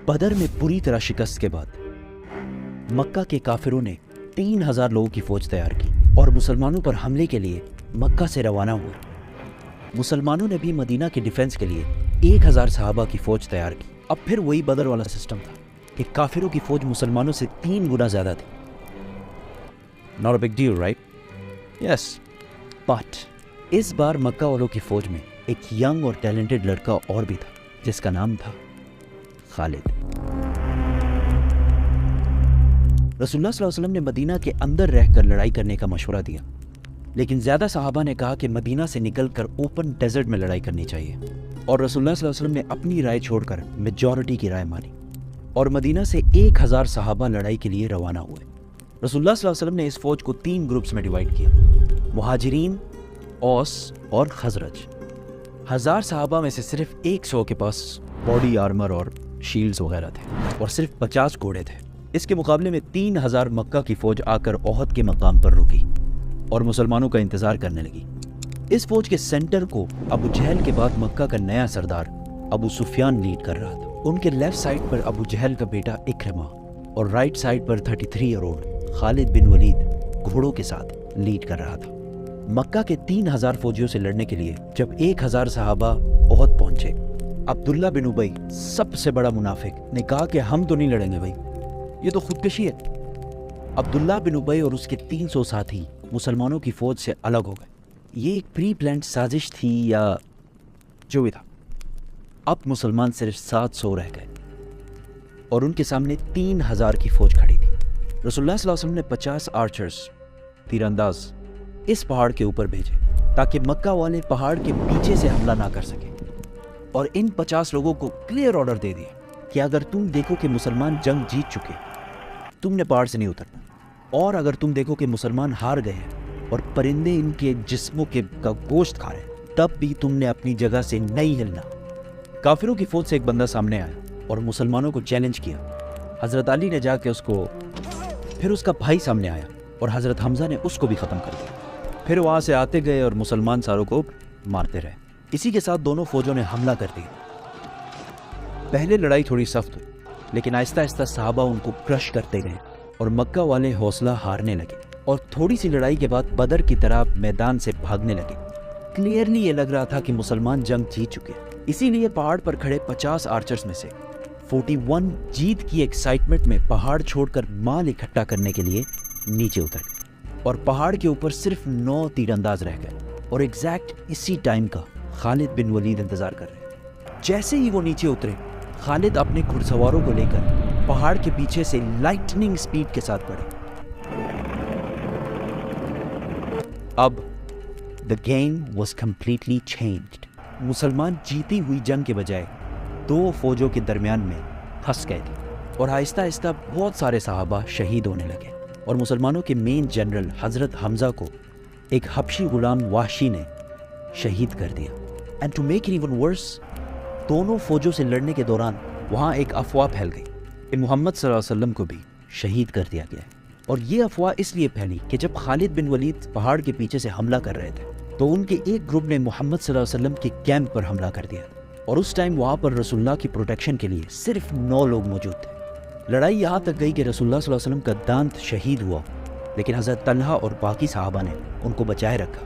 بدر میں پوری طرح شکست کے بعد مکہ کے کافروں نے 3000 لوگوں کی فوج تیار کی اور مسلمانوں پر حملے کے لیے مکہ سے روانہ ہوئے۔ مسلمانوں نے بھی مدینہ کے ڈیفنس کے لیے 1000 صحابہ کی فوج تیار کی۔ اب پھر وہی بدر والا سسٹم تھا کہ کافروں کی فوج مسلمانوں سے 3 گنا زیادہ تھی۔ Not a big deal, right? Yes. But اس بار مکہ والوں کی فوج میں ایک ینگ اور ٹیلنٹڈ لڑکا اور بھی تھا جس کا نام تھا خالد۔ رسول اللہ صلی اللہ علیہ وسلم نے مدینہ کے اندر رہ کر لڑائی کرنے کا مشورہ دیا، لیکن زیادہ صحابہ نے کہا کہ مدینہ سے نکل کر اوپن ڈیزرٹ میں لڑائی کرنی چاہیے، اور رسول اللہ صلی اللہ علیہ وسلم نے اپنی رائے چھوڑ کر میجورٹی کی رائے مانی اور مدینہ سے 1000 صحابہ لڑائی کے لیے روانہ ہوئے۔ رسول اللہ صلی اللہ علیہ وسلم نے اس فوج کو 3 گروپس میں ڈیوائیڈ کیا: مہاجرین، اوس اور خزرج۔ 1000 صحابہ میں سے صرف 100 کے پاس باڈی آرمر اور شیلڈز وغیرہ تھے اور صرف 50 گھوڑے تھے۔ اس کے مقابلے میں 3000 مکہ کی فوج آ کر احد کے مقام پر رکی اور مسلمانوں کا انتظار کرنے لگی۔ اس فوج کے سینٹر کو ابو جہل کے بعد مکہ کا نیا سردار ابو سفیان لیڈ کر رہا تھا۔ ان کے لیفٹ سائڈ پر ابو جہل کا بیٹا اکرمہ اور رائٹ سائڈ پر 33 ایئر اولڈ خالد بن ولید گھوڑوں کے ساتھ لیڈ کر رہا تھا۔ مکہ کے 3000 فوجیوں سے لڑنے کے لیے جب 1000 صحابہ احد پہنچے، عبداللہ بن ابی سب سے بڑا منافق نے کہا کہ ہم تو نہیں لڑیں گے بھائی، یہ تو خودکشی ہے۔ عبداللہ بن ابی اور اس کے 300 ساتھی مسلمانوں کی فوج سے الگ ہو گئے۔ یہ ایک پری پلانڈ سازش تھی یا جو بھی تھا۔ اب مسلمان صرف 700 رہ گئے اور ان کے سامنے 3000 کی فوج کھڑی تھی۔ رسول اللہ صلی اللہ علیہ وسلم نے 50 آرچرز تیر انداز اس پہاڑ کے اوپر بھیجے تاکہ مکہ والے پہاڑ کے پیچھے سے حملہ نہ کر سکیں، اور ان 50 لوگوں کو کلیئر آرڈر دے دیا کہ اگر تم دیکھو کہ مسلمان جنگ جیت چکے تم نے پہاڑ سے نہیں اترنا، اور اگر تم دیکھو کہ مسلمان ہار گئے ہیں اور پرندے ان کے جسموں کا گوشت کھا رہے ہیں تب بھی تم نے اپنی جگہ سے نہیں ہلنا۔ کافروں کی فوج سے ایک بندہ سامنے آیا اور مسلمانوں کو چیلنج کیا۔ حضرت علی نے جا کے پھر اس کا بھائی سامنے آیا اور حضرت حمزہ نے اس کو بھی ختم کر دیا۔ پھر وہاں سے آتے گئے اور مسلمان ساروں کو مارتے رہے۔ اسی کے ساتھ دونوں فوجوں نے حملہ کر دیا۔ پہلے لڑائی تھوڑی سخت ہوئی، لیکن آہستہ آہستہ صحابہ ان کو کرش کرتے گئے اور مکہ والے حوصلہ ہارنے لگے اور تھوڑی سی لڑائی کے بعد بدر کی طرح میدان سے بھاگنے لگے۔ کلیئرلی یہ لگ رہا تھا کہ مسلمان جنگ جیت چکے، اسی لیے پہاڑ پر کھڑے 50 آرچرز میں سے 41 جیت کی ایکسائٹمنٹ میں پہاڑ چھوڑ کر مال اکٹھا کرنے کے لیے نیچے اتر گئے، اور پہاڑ کے اوپر صرف 9 تیر انداز رہ گئے، اور ایگزیکٹ اسی ٹائم کا خالد بن ولید انتظار کر رہے۔ جیسے ہی وہ نیچے اترے، خالد اپنے گھڑ سواروں کو لے کر پہاڑ کے پیچھے سے لائٹننگ سپیڈ کے ساتھ بڑھے۔ اب the game was completely changed۔ مسلمان جیتی ہوئی جنگ کے بجائے 2 فوجوں کے درمیان میں پھنس گئے تھے، اور آہستہ آہستہ بہت سارے صحابہ شہید ہونے لگے، اور مسلمانوں کے مین جنرل حضرت حمزہ کو ایک حبشی غلام وحشی نے شہید کر دیا۔ And to make it even worse, دونوں فوجوں سے لڑنے کے دوران وہاں ایک افواہ پھیل گئی کہ محمد صلی اللہ علیہ وسلم کو بھی شہید کر دیا گیا ہے، اور یہ افواہ اس لیے پھیلی کہ جب خالد بن ولید پہاڑ کے پیچھے سے حملہ کر رہے تھے تو ان کے ایک گروپ نے محمد صلی اللہ علیہ وسلم کے کیمپ پر حملہ کر دیا، اور اس ٹائم وہاں پر رسول اللہ کی پروٹیکشن کے لیے صرف 9 لوگ موجود تھے۔ لڑائی یہاں تک گئی کہ رسول اللہ صلی اللہ علیہ وسلم کا دانت شہید ہوا، لیکن حضرت طلحہ اور باقی صحابہ نے ان کو بچائے رکھا۔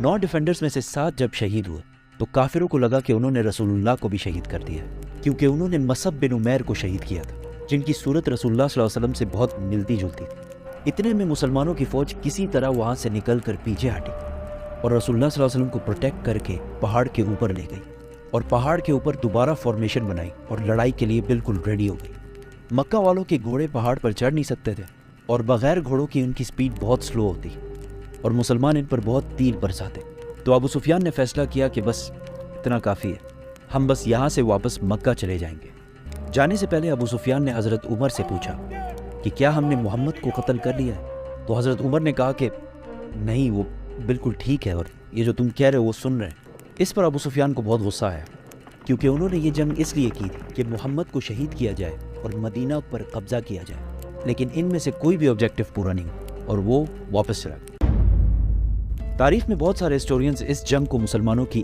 9 ڈیفینڈرز میں سے 7 جب شہید ہوئے تو کافروں کو لگا کہ انہوں نے رسول اللہ کو بھی شہید کر دیا، کیونکہ انہوں نے مصعب بن عمیر کو شہید کیا تھا، جن کی صورت رسول اللہ صلی اللہ علیہ وسلم سے بہت ملتی جلتی تھی۔ اتنے میں مسلمانوں کی فوج کسی طرح وہاں سے نکل کر پیچھے ہٹی اور رسول اللہ صلی اللہ علیہ وسلم کو پروٹیکٹ کر کے پہاڑ کے اوپر لے گئی، اور پہاڑ کے اوپر دوبارہ فارمیشن بنائی اور لڑائی کے لیے بالکل ریڈی ہو گئی۔ مکہ والوں کے گھوڑے پہاڑ پر چڑھ نہیں سکتے تھے، اور بغیر گھوڑوں کی ان کی سپیڈ بہت سلو ہوتی، اور مسلمان ان پر بہت تیر برساتے۔ تو ابو سفیان نے فیصلہ کیا کہ بس اتنا کافی ہے، ہم بس یہاں سے واپس مکہ چلے جائیں گے۔ جانے سے پہلے ابو سفیان نے حضرت عمر سے پوچھا کہ کیا ہم نے محمد کو قتل کر لیا ہے؟ تو حضرت عمر نے کہا کہ نہیں، وہ بالکل ٹھیک ہے، اور یہ جو تم کہہ رہے ہو وہ سن رہے ہیں۔ اس پر ابو سفیان کو بہت غصہ آیا، کیونکہ انہوں نے یہ جنگ اس لیے کی تھی کہ محمد کو شہید کیا جائے اور مدینہ پر قبضہ کیا جائے، لیکن ان میں سے کوئی بھی آبجیکٹو پورا نہیں ہوا، اور وہ واپس چلا گیا۔ تاریخ میں بہت سارے ہسٹورینز اس جنگ کو مسلمانوں کی